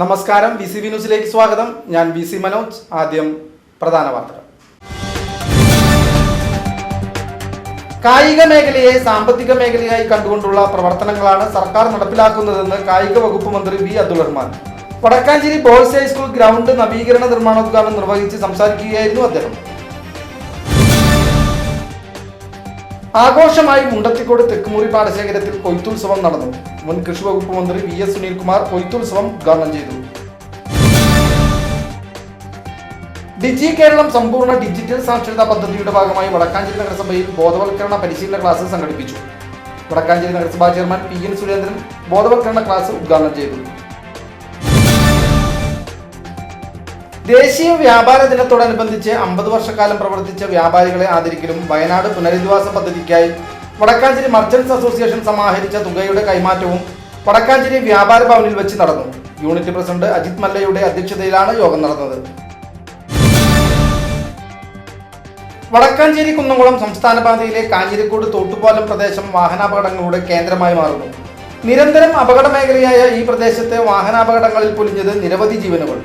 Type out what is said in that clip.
നമസ്കാരം, VCV ന്യൂസിലേക്ക് സ്വാഗതം. ഞാൻ VC മനോജ്. ആദ്യം പ്രധാന വാർത്തകൾ. കായിക മേഖലയെ സാമ്പത്തിക മേഖലയായി കണ്ടുകൊണ്ടുള്ള പ്രവർത്തനങ്ങളാണ് സർക്കാർ നടപ്പിലാക്കുന്നതെന്ന് കായിക വകുപ്പ് മന്ത്രി V Abdul Rahman Vadakkanchery boys high school ground നവീകരണ നിർമ്മാണോദ്ഘാടനം നിർവഹിച്ച് സംസാരിക്കുകയായിരുന്നു അദ്ദേഹം. ആഘോഷമായി മുണ്ടത്തിക്കോട് തെക്കുമുറി പാടശേഖരത്തിൽ കൊയ്ത്തുത്സവം നടന്നു. മുൻ കൃഷി വകുപ്പ് മന്ത്രി VS സുനിൽകുമാർ കൊയ്ത്തുത്സവം ഉദ്ഘാടനം ചെയ്തു. ഡിജി കേരളം സമ്പൂർണ്ണ ഡിജിറ്റൽ സാക്ഷരതാ പദ്ധതിയുടെ ഭാഗമായി വടക്കാഞ്ചേരി നഗരസഭയിൽ ബോധവൽക്കരണ പരിശീലന ക്ലാസ് സംഘടിപ്പിച്ചു. വടക്കാഞ്ചേരി നഗരസഭാ ചെയർമാൻ PN സുരേന്ദ്രൻ ബോധവൽക്കരണ ക്ലാസ് ഉദ്ഘാടനം ചെയ്തു. ദേശീയ വ്യാപാര ദിനത്തോടനുബന്ധിച്ച് 50 വർഷക്കാലം പ്രവർത്തിച്ച വ്യാപാരികളെ ആദരിക്കലും വയനാട് പുനരധിവാസ പദ്ധതിക്കായി വടക്കാഞ്ചേരി മർച്ചന്റ്സ് അസോസിയേഷൻ സമാഹരിച്ച തുകയുടെ കൈമാറ്റവും വടക്കാഞ്ചേരി വ്യാപാര ഭവനിൽ വെച്ച് നടന്നു. യൂണിറ്റ് പ്രസിഡന്റ് അജിത് മല്ലയുടെ അധ്യക്ഷതയിലാണ് യോഗം നടന്നത്. വടക്കാഞ്ചേരി കുന്നംകുളം സംസ്ഥാന പാതയിലെ കാഞ്ഞിരക്കോട് തോട്ടുപാലം പ്രദേശം വാഹനാപകടങ്ങളുടെ കേന്ദ്രമായി മാറുന്നു. നിരന്തരം അപകട മേഖലയായ ഈ പ്രദേശത്തെ വാഹനാപകടങ്ങളിൽ പൊലിഞ്ഞത് നിരവധി ജീവനുകൾ.